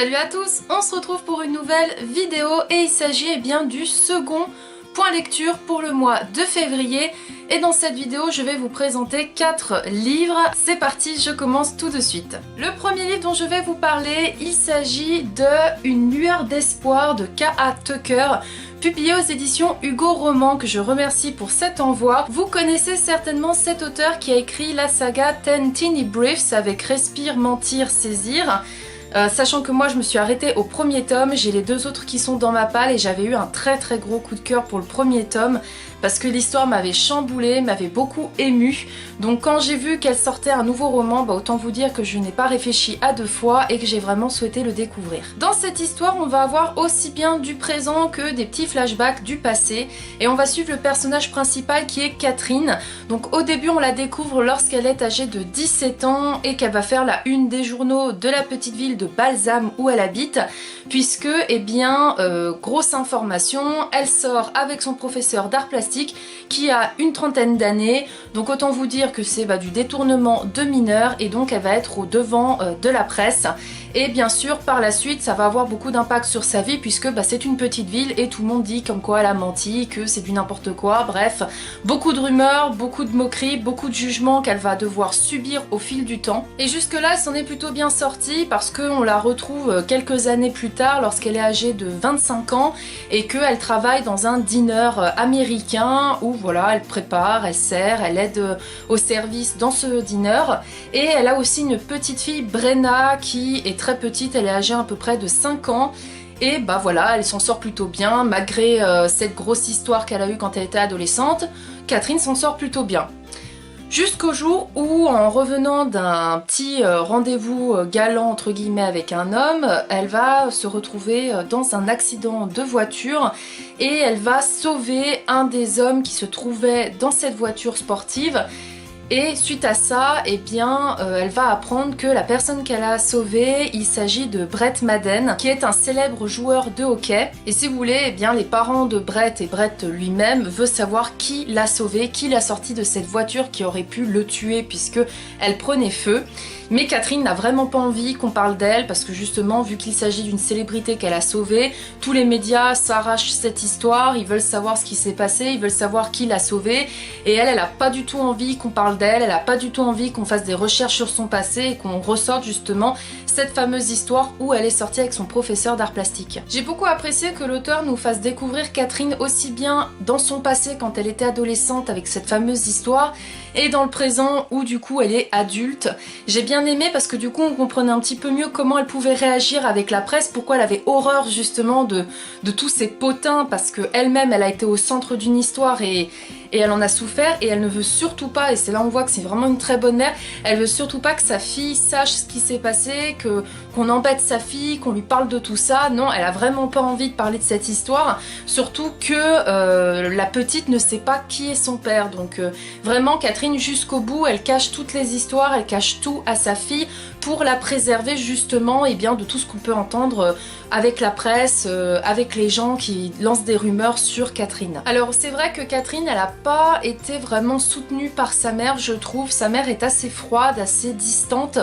Salut à tous, on se retrouve pour une nouvelle vidéo et il s'agit bien du second point lecture pour le mois de février. Et dans cette vidéo, je vais vous présenter 4 livres. C'est parti, je commence tout de suite. Le premier livre dont je vais vous parler, il s'agit de Une lueur d'espoir de K.A. Tucker, publié aux éditions Hugo Roman, que je remercie pour cet envoi. Vous connaissez certainement cet auteur qui a écrit la saga Ten Teeny Briefs avec Respire, Mentir, Saisir. Sachant que moi je me suis arrêtée au premier tome, j'ai les 2 autres qui sont dans ma palle et j'avais eu un très gros coup de cœur pour le premier tome parce que l'histoire m'avait chamboulée, m'avait beaucoup émue. Donc quand j'ai vu qu'elle sortait un nouveau roman, autant vous dire que je n'ai pas réfléchi à 2 fois et que j'ai vraiment souhaité le découvrir. Dans cette histoire, on va avoir aussi bien du présent que des petits flashbacks du passé et on va suivre le personnage principal qui est Catherine. Donc au début, on la découvre lorsqu'elle est âgée de 17 ans et qu'elle va faire la une des journaux de la petite ville de Balsam où elle habite, puisque, grosse information, elle sort avec son professeur d'art plastique qui a une trentaine d'années, donc autant vous dire que c'est du détournement de mineurs et donc elle va être au devant de la presse. Et bien sûr, par la suite, ça va avoir beaucoup d'impact sur sa vie puisque c'est une petite ville et tout le monde dit comme quoi elle a menti, que c'est du n'importe quoi, bref. Beaucoup de rumeurs, beaucoup de moqueries, beaucoup de jugements qu'elle va devoir subir au fil du temps. Et jusque-là, elle s'en est plutôt bien sortie parce qu'on la retrouve quelques années plus tard lorsqu'elle est âgée de 25 ans et qu'elle travaille dans un diner américain où elle prépare, elle sert, elle aide au service dans ce diner. Et elle a aussi une petite fille, Brenna, qui est très petite, elle est âgée à peu près de 5 ans. Et elle s'en sort plutôt bien, malgré cette grosse histoire qu'elle a eue quand elle était adolescente. Catherine s'en sort plutôt bien. Jusqu'au jour où, en revenant d'un petit rendez-vous galant entre guillemets avec un homme, elle va se retrouver dans un accident de voiture et elle va sauver un des hommes qui se trouvait dans cette voiture sportive. Et suite à ça, elle va apprendre que la personne qu'elle a sauvée, il s'agit de Brett Madden, qui est un célèbre joueur de hockey. Et si vous voulez, les parents de Brett et Brett lui-même veulent savoir qui l'a sauvé, qui l'a sorti de cette voiture qui aurait pu le tuer puisque elle prenait feu. Mais Catherine n'a vraiment pas envie qu'on parle d'elle parce que justement, vu qu'il s'agit d'une célébrité qu'elle a sauvée, tous les médias s'arrachent cette histoire, ils veulent savoir ce qui s'est passé, ils veulent savoir qui l'a sauvée. Et elle a pas du tout envie qu'on parle d'elle, elle a pas du tout envie qu'on fasse des recherches sur son passé et qu'on ressorte justement cette fameuse histoire où elle est sortie avec son professeur d'art plastique. J'ai beaucoup apprécié que l'auteur nous fasse découvrir Catherine aussi bien dans son passé quand elle était adolescente avec cette fameuse histoire et dans le présent où du coup elle est adulte. J'ai bien aimé parce que du coup on comprenait un petit peu mieux comment elle pouvait réagir avec la presse, pourquoi elle avait horreur justement de tous ces potins parce qu'elle-même elle a été au centre d'une histoire et elle en a souffert et elle ne veut surtout pas, et c'est là on voit que c'est vraiment une très bonne mère, elle veut surtout pas que sa fille sache ce qui s'est passé, qu'on embête sa fille, qu'on lui parle de tout ça. Non, elle a vraiment pas envie de parler de cette histoire, surtout que la petite ne sait pas qui est son père. Donc vraiment Catherine jusqu'au bout, elle cache toutes les histoires, elle cache tout à sa fille pour la préserver justement de tout ce qu'on peut entendre avec la presse, avec les gens qui lancent des rumeurs sur Catherine. Alors c'est vrai que Catherine, elle a pas été vraiment soutenue par sa mère, je trouve. Sa mère est assez froide, assez distante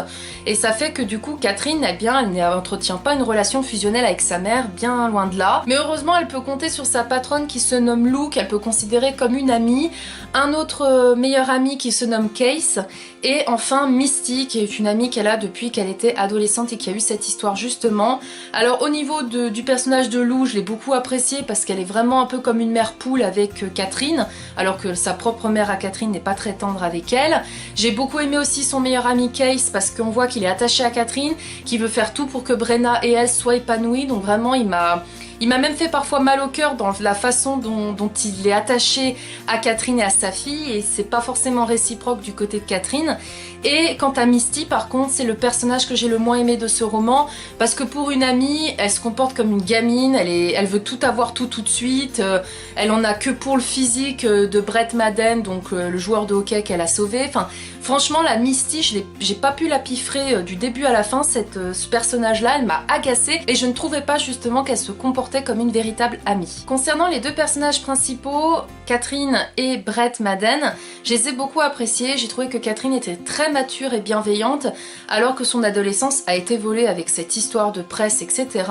et ça fait que du coup Catherine, elle n'entretient pas une relation fusionnelle avec sa mère, bien loin de là. Mais heureusement, elle peut compter sur sa patronne qui se nomme Lou, qu'elle peut considérer comme une amie, un autre meilleur ami qui se nomme Case et enfin Misty qui est une amie qu'elle a depuis qu'elle était adolescente et qui a eu cette histoire justement. Alors au niveau du personnage de Lou, je l'ai beaucoup apprécié parce qu'elle est vraiment un peu comme une mère poule avec Catherine, alors que sa propre mère à Catherine n'est pas très tendre avec elle. J'ai beaucoup aimé aussi son meilleur ami Case parce qu'on voit qu'il est attaché à Catherine, qu'il veut faire tout pour que Brenna et elle soient épanouies, donc vraiment il m'a même fait parfois mal au cœur dans la façon dont il est attaché à Catherine et à sa fille et c'est pas forcément réciproque du côté de Catherine. Et quant à Misty, par contre, c'est le personnage que j'ai le moins aimé de ce roman parce que pour une amie, elle se comporte comme une gamine, elle veut tout avoir tout de suite, elle en a que pour le physique de Brett Madden, donc le joueur de hockey qu'elle a sauvé. Enfin, franchement, la Misty, j'ai pas pu la piffrer du début à la fin, ce personnage-là, elle m'a agacée et je ne trouvais pas justement qu'elle se comportait comportait comme une véritable amie. Concernant les deux personnages principaux, Catherine et Brett Madden, je les ai beaucoup appréciés. J'ai trouvé que Catherine était très mature et bienveillante, alors que son adolescence a été volée avec cette histoire de presse, etc.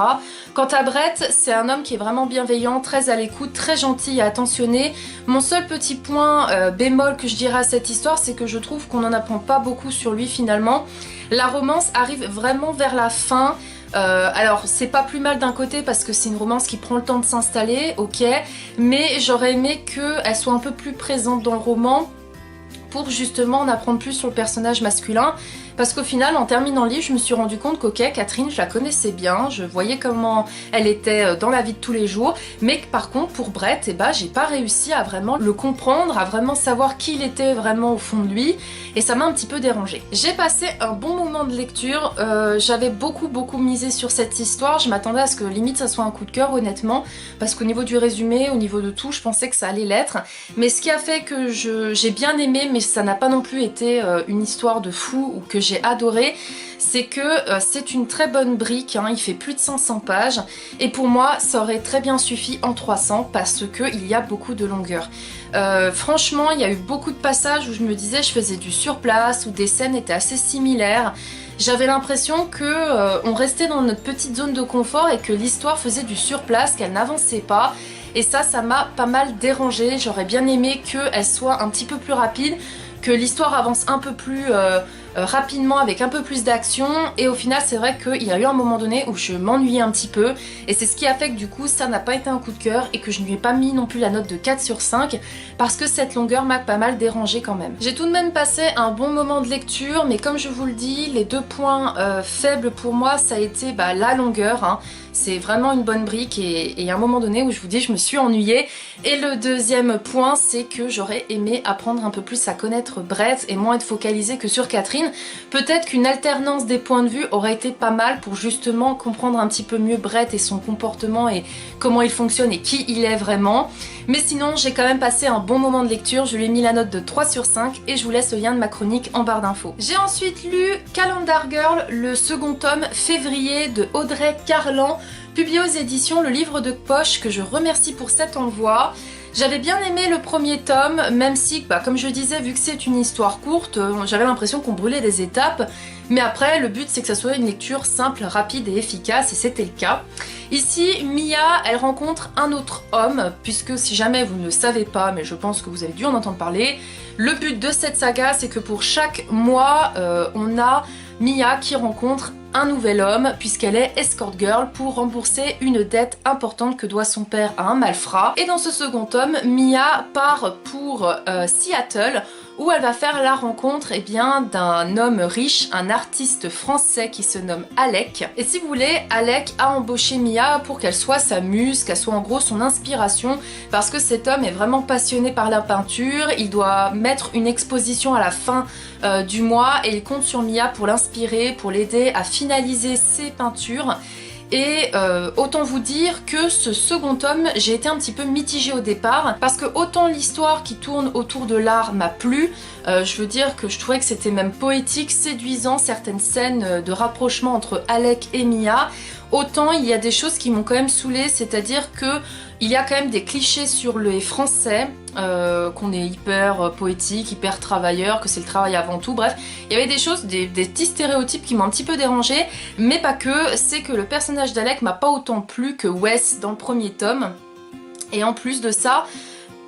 Quant à Brett, c'est un homme qui est vraiment bienveillant, très à l'écoute, très gentil et attentionné. Mon seul petit point bémol que je dirais à cette histoire, c'est que je trouve qu'on n'en apprend pas beaucoup sur lui finalement. La romance arrive vraiment vers la fin. Alors c'est pas plus mal d'un côté parce que c'est une romance qui prend le temps de s'installer, ok, mais j'aurais aimé qu'elle soit un peu plus présente dans le roman pour justement en apprendre plus sur le personnage masculin. Parce qu'au final, en terminant le livre, je me suis rendu compte qu'ok, Catherine, je la connaissais bien, je voyais comment elle était dans la vie de tous les jours, mais que par contre, pour Brett, eh ben, j'ai pas réussi à vraiment le comprendre, à vraiment savoir qui il était vraiment au fond de lui, et ça m'a un petit peu dérangée. J'ai passé un bon moment de lecture, j'avais beaucoup misé sur cette histoire, je m'attendais à ce que limite ça soit un coup de cœur, honnêtement, parce qu'au niveau du résumé, au niveau de tout, je pensais que ça allait l'être, mais ce qui a fait que j'ai bien aimé, mais ça n'a pas non plus été une histoire de fou ou que j'ai adoré, c'est que c'est une très bonne brique, hein, il fait plus de 500 pages et pour moi ça aurait très bien suffi en 300 parce qu'il y a beaucoup de longueur. Franchement, il y a eu beaucoup de passages où je me disais je faisais du surplace, où des scènes étaient assez similaires. J'avais l'impression que on restait dans notre petite zone de confort et que l'histoire faisait du surplace, qu'elle n'avançait pas. Et ça m'a pas mal dérangée. J'aurais bien aimé qu'elle soit un petit peu plus rapide, que l'histoire avance un peu plus rapidement avec un peu plus d'action, et au final c'est vrai qu'il y a eu un moment donné où je m'ennuyais un petit peu et c'est ce qui a fait que du coup ça n'a pas été un coup de cœur et que je ne lui ai pas mis non plus la note de 4 sur 5 parce que cette longueur m'a pas mal dérangée quand même. J'ai tout de même passé un bon moment de lecture, mais comme je vous le dis, les deux points faibles pour moi ça a été la longueur, hein. C'est vraiment une bonne brique et à un moment donné où je vous dis je me suis ennuyée. Et le deuxième point, c'est que j'aurais aimé apprendre un peu plus à connaître Brett et moins être focalisée que sur Catherine. Peut-être qu'une alternance des points de vue aurait été pas mal pour justement comprendre un petit peu mieux Brett et son comportement et comment il fonctionne et qui il est vraiment. Mais sinon j'ai quand même passé un bon moment de lecture, je lui ai mis la note de 3 sur 5 et je vous laisse le lien de ma chronique en barre d'infos. J'ai ensuite lu Calendar Girl, le second tome, février, de Audrey Carlan, publié aux éditions Le Livre de Poche, que je remercie pour cet envoi. J'avais bien aimé le premier tome, même si, comme je disais, vu que c'est une histoire courte, j'avais l'impression qu'on brûlait des étapes. Mais après, le but c'est que ça soit une lecture simple, rapide et efficace, et c'était le cas. Ici, Mia, elle rencontre un autre homme, puisque si jamais vous ne le savez pas, mais je pense que vous avez dû en entendre parler, le but de cette saga, c'est que pour chaque mois, on a Mia qui rencontre un nouvel homme puisqu'elle est escort girl pour rembourser une dette importante que doit son père à un malfrat. Et dans ce second tome, Mia part pour Seattle où elle va faire la rencontre d'un homme riche, un artiste français qui se nomme Alec. Et si vous voulez, Alec a embauché Mia pour qu'elle soit sa muse, qu'elle soit en gros son inspiration, parce que cet homme est vraiment passionné par la peinture, il doit mettre une exposition à la fin du mois et il compte sur Mia pour l'inspirer, pour l'aider à finaliser ses peintures. Et autant vous dire que ce second tome, j'ai été un petit peu mitigée au départ parce que autant l'histoire qui tourne autour de l'art m'a plu, je veux dire que je trouvais que c'était même poétique, séduisant, certaines scènes de rapprochement entre Alec et Mia, autant il y a des choses qui m'ont quand même saoulée, c'est-à-dire que il y a quand même des clichés sur les Français, qu'on est hyper poétique, hyper travailleur, que c'est le travail avant tout, bref. Il y avait des choses, des petits stéréotypes qui m'ont un petit peu dérangée, mais pas que, c'est que le personnage d'Alec m'a pas autant plu que Wes dans le premier tome. Et en plus de ça,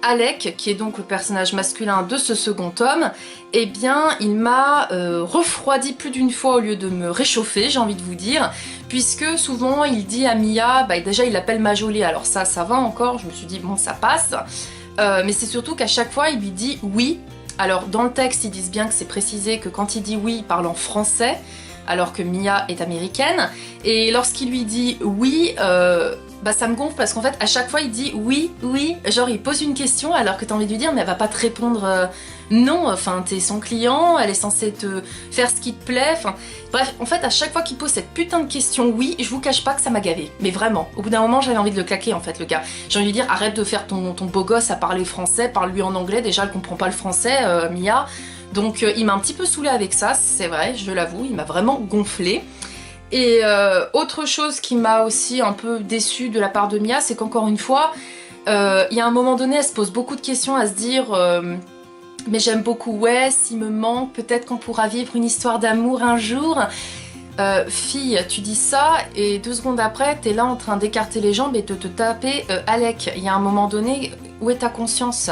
Alec, qui est donc le personnage masculin de ce second tome, eh bien il m'a refroidi plus d'une fois au lieu de me réchauffer, j'ai envie de vous dire, puisque souvent il dit à Mia, déjà il l'appelle ma jolie, alors ça va encore, je me suis dit bon ça passe, mais c'est surtout qu'à chaque fois il lui dit oui. Alors dans le texte ils disent bien que c'est précisé que quand il dit oui il parle en français, alors que Mia est américaine, et lorsqu'il lui dit oui, ça me gonfle parce qu'en fait à chaque fois il dit oui, genre il pose une question alors que t'as envie de lui dire mais elle va pas te répondre non, enfin t'es son client, elle est censée te faire ce qui te plaît, enfin bref, en fait à chaque fois qu'il pose cette putain de question oui, je vous cache pas que ça m'a gavé, mais vraiment, au bout d'un moment j'avais envie de le claquer en fait le gars, j'ai envie de dire arrête de faire ton beau gosse à parler français, parle-lui en anglais, déjà elle comprend pas le français, Mia, donc il m'a un petit peu saoulée avec ça, c'est vrai, je l'avoue, il m'a vraiment gonflé. Et autre chose qui m'a aussi un peu déçue de la part de Mia, c'est qu'encore une fois, il y a un moment donné, elle se pose beaucoup de questions à se dire mais j'aime beaucoup Wes, il me manque, peut-être qu'on pourra vivre une histoire d'amour un jour. Fille, tu dis ça et 2 secondes après, t'es là en train d'écarter les jambes et de te taper Alec. Il y a un moment donné, où est ta conscience?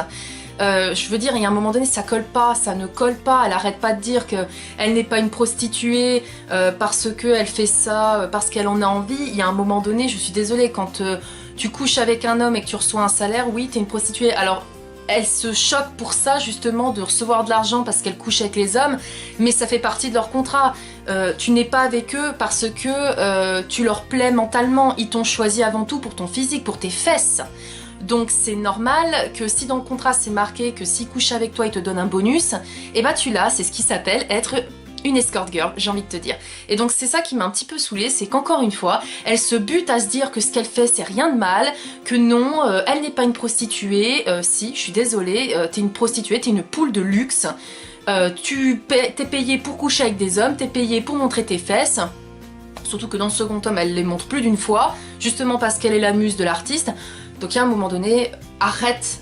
Je veux dire, il y a un moment donné, ça colle pas, ça ne colle pas. Elle arrête pas de dire qu'elle n'est pas une prostituée parce qu'elle fait ça, parce qu'elle en a envie. Il y a un moment donné, je suis désolée, quand tu couches avec un homme et que tu reçois un salaire, oui, t'es une prostituée. Alors, elle se choque pour ça, justement, de recevoir de l'argent parce qu'elle couche avec les hommes, mais ça fait partie de leur contrat. Tu n'es pas avec eux parce que tu leur plais mentalement. Ils t'ont choisi avant tout pour ton physique, pour tes fesses. Donc c'est normal que si dans le contrat c'est marqué que s'il couche avec toi il te donne un bonus, et bah tu l'as, c'est ce qui s'appelle être une escort girl, j'ai envie de te dire. Et donc c'est ça qui m'a un petit peu saoulée, c'est qu'encore une fois, elle se bute à se dire que ce qu'elle fait c'est rien de mal, que non, elle n'est pas une prostituée, si, je suis désolée, t'es une prostituée, t'es une poule de luxe, t'es payée pour coucher avec des hommes, t'es payée pour montrer tes fesses. Surtout que dans le second tome, elle les montre plus d'une fois, justement parce qu'elle est la muse de l'artiste. Donc à un moment donné, arrête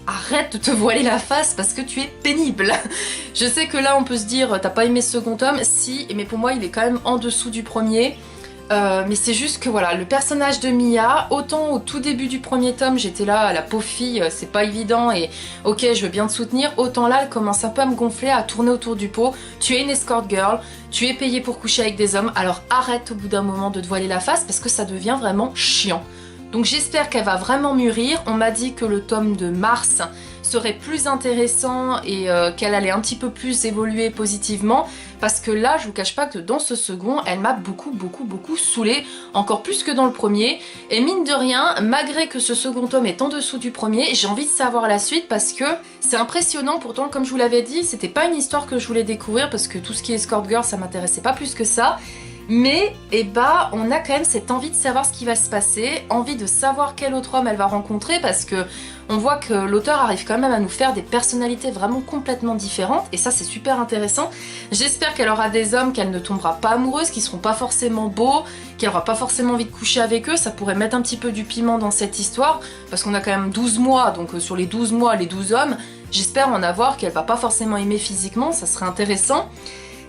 de te voiler la face parce que tu es pénible. Je sais que là on peut se dire, t'as pas aimé ce second tome, si, mais pour moi il est quand même en dessous du premier. Mais c'est juste que voilà, le personnage de Mia, autant au tout début du premier tome, j'étais là, la pauvre fille, c'est pas évident et ok, je veux bien te soutenir, autant là, elle commence un peu à me gonfler, à tourner autour du pot. Tu es une escort girl, tu es payée pour coucher avec des hommes, alors arrête au bout d'un moment de te voiler la face parce que ça devient vraiment chiant. Donc j'espère qu'elle va vraiment mûrir. On m'a dit que le tome de mars serait plus intéressant et qu'elle allait un petit peu plus évoluer positivement, parce que là je vous cache pas que dans ce second elle m'a beaucoup saoulée, encore plus que dans le premier, et mine de rien, malgré que ce second tome est en dessous du premier, j'ai envie de savoir la suite parce que c'est impressionnant. Pourtant comme je vous l'avais dit, c'était pas une histoire que je voulais découvrir parce que tout ce qui est escort girl ça m'intéressait pas plus que ça. Mais eh bah, on a quand même cette envie de savoir ce qui va se passer, envie de savoir quel autre homme elle va rencontrer, parce que on voit que l'auteur arrive quand même à nous faire des personnalités vraiment complètement différentes, et ça c'est super intéressant. J'espère qu'elle aura des hommes qu'elle ne tombera pas amoureuse, qui seront pas forcément beaux, qu'elle aura pas forcément envie de coucher avec eux. Ça pourrait mettre un petit peu du piment dans cette histoire, parce qu'on a quand même 12 mois, donc sur les 12 mois, les 12 hommes, j'espère en avoir qu'elle va pas forcément aimer physiquement, ça serait intéressant.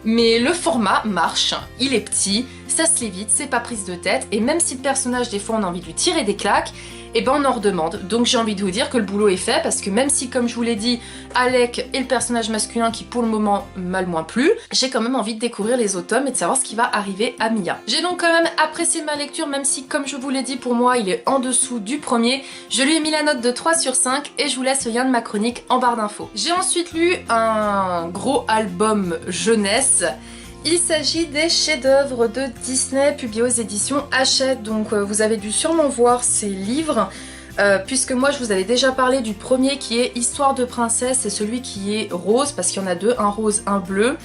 Mais le format marche, il est petit, ça se lit vite, c'est pas prise de tête, et même si le personnage des fois on a envie de lui tirer des claques, et ben on en redemande. Donc j'ai envie de vous dire que le boulot est fait, parce que même si comme je vous l'ai dit, Alec est le personnage masculin qui pour le moment m'a le moins plu, j'ai quand même envie de découvrir les autres tomes et de savoir ce qui va arriver à Mia. J'ai donc quand même apprécié ma lecture, même si comme je vous l'ai dit, pour moi il est en dessous du premier. Je lui ai mis la note de 3 sur 5 et je vous laisse le lien de ma chronique en barre d'infos. J'ai ensuite lu un gros album jeunesse. Il s'agit des chefs-d'œuvre de Disney publiés aux éditions Hachette. Donc vous avez dû sûrement voir ces livres, puisque moi je vous avais déjà parlé du premier qui est Histoire de princesse, c'est celui qui est rose, parce qu'il y en a deux, un rose, un bleu.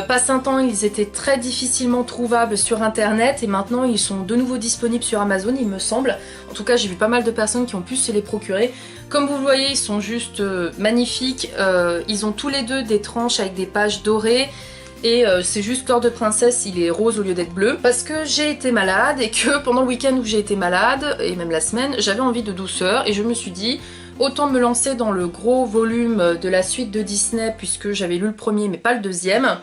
Passe un temps, ils étaient très difficilement trouvables sur internet et maintenant ils sont de nouveau disponibles sur Amazon, il me semble. En tout cas j'ai vu pas mal de personnes qui ont pu se les procurer. Comme vous le voyez, ils sont juste magnifiques. Ils ont tous les deux des tranches avec des pages dorées. Et c'est juste Histoire de princesse, il est rose au lieu d'être bleu. Parce que j'ai été malade et que pendant le week-end où j'ai été malade, et même la semaine, j'avais envie de douceur. Et je me suis dit, autant me lancer dans le gros volume de la suite de Disney, puisque j'avais lu le premier mais pas le deuxième.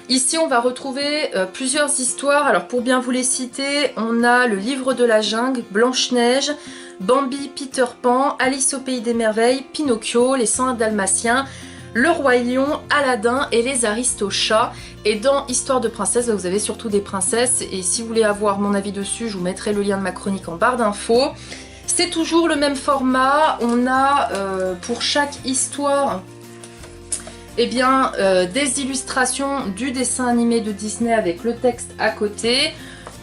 Ici on va retrouver plusieurs histoires. Alors pour bien vous les citer, on a le livre de la jungle, Blanche-Neige, Bambi, Peter Pan, Alice au pays des merveilles, Pinocchio, les 101 Dalmatiens, Le Roi Lion, Aladdin et les Aristochats. Et dans Histoire de princesse, vous avez surtout des princesses. Et si vous voulez avoir mon avis dessus, je vous mettrai le lien de ma chronique en barre d'infos. C'est toujours le même format. On a pour chaque histoire eh bien, des illustrations du dessin animé de Disney avec le texte à côté.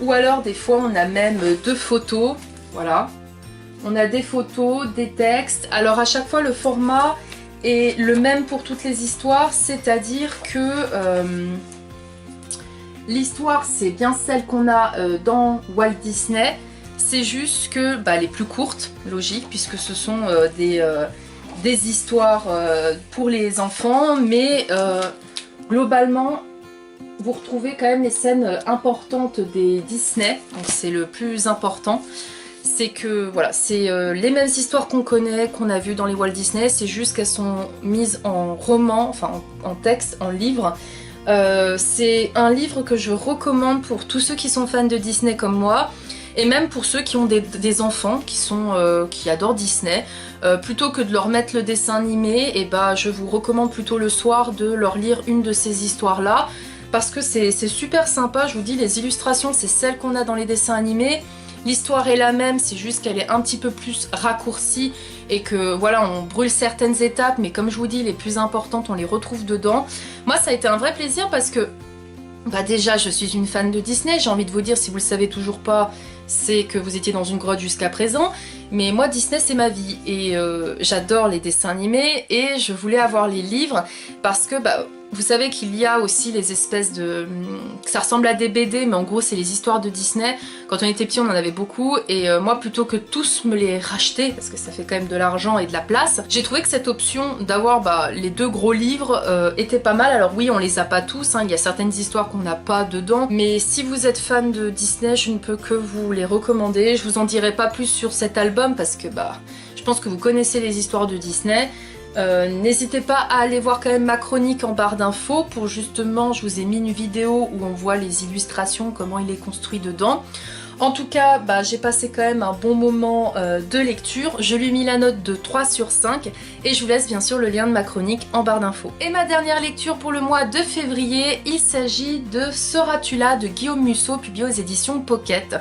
Ou alors des fois on a même deux photos. Voilà. On a des photos, des textes. Alors à chaque fois le format est le même pour toutes les histoires, c'est-à-dire que l'histoire c'est bien celle qu'on a dans Walt Disney, c'est juste que elle est plus courte, logique, puisque ce sont des histoires pour les enfants, mais globalement vous retrouvez quand même les scènes importantes des Disney, donc c'est le plus important. C'est que voilà, c'est les mêmes histoires qu'on connaît, qu'on a vues dans les Walt Disney, c'est juste qu'elles sont mises en roman, enfin en texte, en livre. C'est un livre que je recommande pour tous ceux qui sont fans de Disney comme moi, et même pour ceux qui ont des enfants qui adorent Disney. Plutôt que de leur mettre le dessin animé, et bah, je vous recommande plutôt le soir de leur lire une de ces histoires-là, parce que c'est super sympa. Je vous dis, les illustrations, c'est celles qu'on a dans les dessins animés. L'histoire est la même, c'est juste qu'elle est un petit peu plus raccourcie et que voilà, on brûle certaines étapes, mais comme je vous dis, les plus importantes, on les retrouve dedans. Moi, ça a été un vrai plaisir parce que bah déjà, je suis une fan de Disney. J'ai envie de vous dire, si vous le savez toujours pas, c'est que vous étiez dans une grotte jusqu'à présent. Mais moi, Disney, c'est ma vie et j'adore les dessins animés et je voulais avoir les livres parce que bah, vous savez qu'il y a aussi les espèces de... Ça ressemble à des BD, mais en gros, c'est les histoires de Disney. Quand on était petit, on en avait beaucoup. Et moi, plutôt que tous me les racheter, parce que ça fait quand même de l'argent et de la place, j'ai trouvé que cette option d'avoir bah, les deux gros livres était pas mal. Alors oui, on les a pas tous, hein. Il y a certaines histoires qu'on n'a pas dedans. Mais si vous êtes fan de Disney, je ne peux que vous les recommander. Je vous en dirai pas plus sur cet album, parce que bah, je pense que vous connaissez les histoires de Disney. N'hésitez pas à aller voir quand même ma chronique en barre d'infos pour justement, je vous ai mis une vidéo où on voit les illustrations, comment il est construit dedans. En tout cas, bah, j'ai passé quand même un bon moment de lecture. Je lui ai mis la note de 3 sur 5 et je vous laisse bien sûr le lien de ma chronique en barre d'infos. Et ma dernière lecture pour le mois de février, il s'agit de Seras-tu là de Guillaume Musso, publié aux éditions Pocket.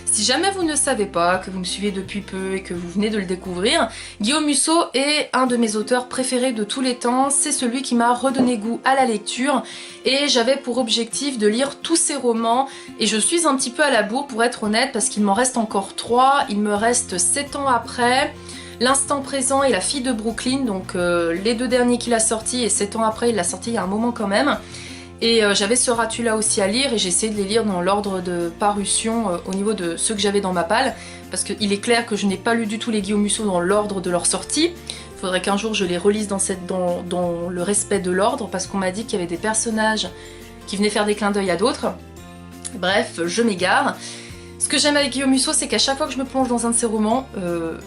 Si jamais vous ne savez pas, que vous me suivez depuis peu et que vous venez de le découvrir, Guillaume Musso est un de mes auteurs préférés de tous les temps. C'est celui qui m'a redonné goût à la lecture et j'avais pour objectif de lire tous ses romans et je suis un petit peu à la bourre pour être honnête parce qu'il m'en reste encore 3, il me reste 7 ans après. L'instant présent et La fille de Brooklyn, donc les deux derniers qu'il a sortis et 7 ans après il l'a sorti il y a un moment quand même. Et j'avais Seras-tu là aussi à lire et j'ai essayé de les lire dans l'ordre de parution au niveau de ceux que j'avais dans ma palle parce qu'il est clair que je n'ai pas lu du tout les Guillaume Musso dans l'ordre de leur sortie. Il faudrait qu'un jour je les relise dans le respect de l'ordre parce qu'on m'a dit qu'il y avait des personnages qui venaient faire des clins d'œil à d'autres. Bref, je m'égare. Ce que j'aime avec Guillaume Musso, c'est qu'à chaque fois que je me plonge dans un de ses romans,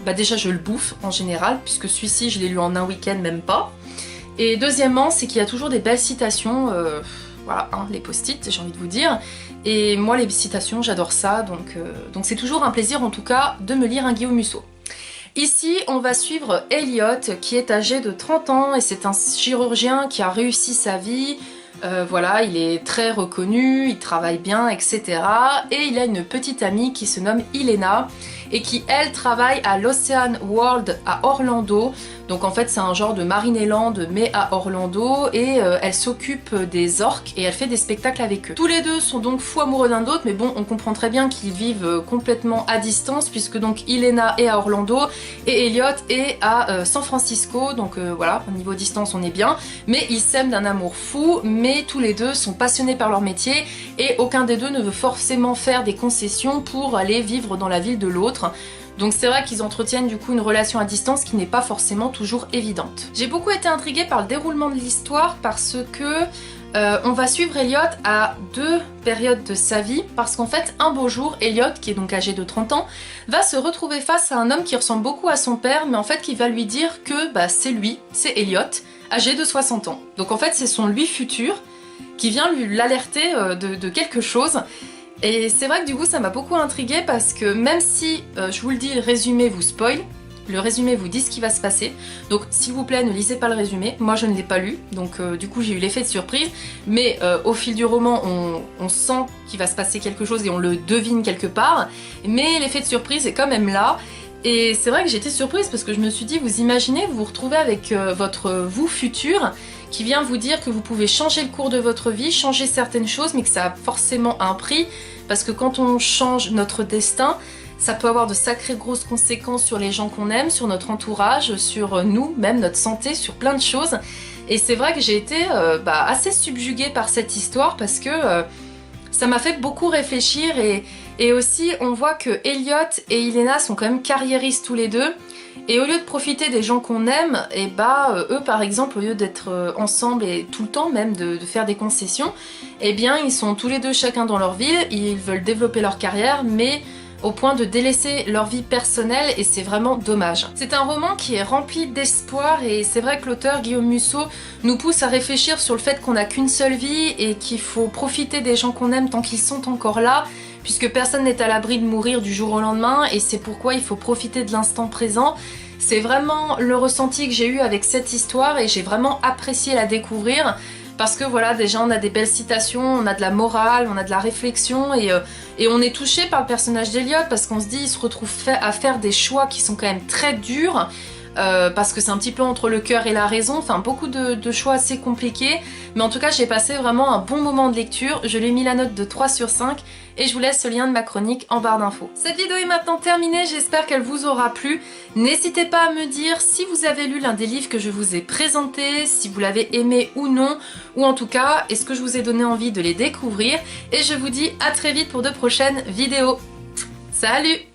bah déjà je le bouffe en général, puisque celui-ci je l'ai lu en un week-end, même pas. Et deuxièmement, c'est qu'il y a toujours des belles citations, voilà, hein, les post-it, j'ai envie de vous dire. Et moi, les citations, j'adore ça, donc c'est toujours un plaisir en tout cas de me lire un Guillaume Musso. Ici, on va suivre Elliot, qui est âgé de 30 ans, et c'est un chirurgien qui a réussi sa vie. Voilà, il est très reconnu, il travaille bien, etc. Et il a une petite amie qui se nomme Elena et qui, elle, travaille à l'Ocean World à Orlando. Donc en fait, c'est un genre de Marineland, mais à Orlando. Et elle s'occupe des orques et elle fait des spectacles avec eux. Tous les deux sont donc fous amoureux d'un autre, mais bon, on comprend très bien qu'ils vivent complètement à distance, puisque donc Elena est à Orlando et Elliot est à San Francisco. Donc voilà, au niveau distance, on est bien. Mais ils s'aiment d'un amour fou, mais tous les deux sont passionnés par leur métier et aucun des deux ne veut forcément faire des concessions pour aller vivre dans la ville de l'autre. Donc c'est vrai qu'ils entretiennent du coup une relation à distance qui n'est pas forcément toujours évidente. J'ai beaucoup été intriguée par le déroulement de l'histoire parce que on va suivre Elliot à 2 périodes de sa vie parce qu'en fait un beau jour, Elliot, qui est donc âgé de 30 ans, va se retrouver face à un homme qui ressemble beaucoup à son père, mais en fait qui va lui dire que bah, c'est lui, c'est Elliot, âgé de 60 ans. Donc en fait c'est son lui futur qui vient l'alerter de quelque chose. Et c'est vrai que du coup ça m'a beaucoup intriguée parce que même si, je vous le dis, le résumé vous spoil, le résumé vous dit ce qui va se passer, donc s'il vous plaît ne lisez pas le résumé, moi je ne l'ai pas lu, donc du coup j'ai eu l'effet de surprise, mais au fil du roman on sent qu'il va se passer quelque chose et on le devine quelque part, mais l'effet de surprise est quand même là. Et c'est vrai que j'ai été surprise parce que je me suis dit, vous imaginez, vous vous retrouvez avec votre vous futur qui vient vous dire que vous pouvez changer le cours de votre vie, changer certaines choses, mais que ça a forcément un prix, parce que quand on change notre destin, ça peut avoir de sacrées grosses conséquences sur les gens qu'on aime, sur notre entourage, sur nous, même notre santé, sur plein de choses. Et c'est vrai que j'ai été assez subjuguée par cette histoire parce que ça m'a fait beaucoup réfléchir et aussi on voit que Elliot et Elena sont quand même carriéristes tous les deux. Et au lieu de profiter des gens qu'on aime, et bah eux par exemple, au lieu d'être ensemble et tout le temps même de faire des concessions, eh bien ils sont tous les deux chacun dans leur ville, ils veulent développer leur carrière, mais au point de délaisser leur vie personnelle et c'est vraiment dommage. C'est un roman qui est rempli d'espoir et c'est vrai que l'auteur Guillaume Musso nous pousse à réfléchir sur le fait qu'on n'a qu'une seule vie et qu'il faut profiter des gens qu'on aime tant qu'ils sont encore là, puisque personne n'est à l'abri de mourir du jour au lendemain et c'est pourquoi il faut profiter de l'instant présent. C'est vraiment le ressenti que j'ai eu avec cette histoire et j'ai vraiment apprécié la découvrir. Parce que voilà, déjà on a des belles citations, on a de la morale, on a de la réflexion et on est touché par le personnage d'Eliot parce qu'on se dit il se retrouve à faire des choix qui sont quand même très durs parce que c'est un petit peu entre le cœur et la raison, enfin beaucoup de choix assez compliqués, mais en tout cas j'ai passé vraiment un bon moment de lecture, je lui ai mis la note de 3 sur 5 et je vous laisse le lien de ma chronique en barre d'infos. Cette vidéo est maintenant terminée, j'espère qu'elle vous aura plu. N'hésitez pas à me dire si vous avez lu l'un des livres que je vous ai présentés, si vous l'avez aimé ou non, ou en tout cas, est-ce que je vous ai donné envie de les découvrir. Et je vous dis à très vite pour de prochaines vidéos. Salut!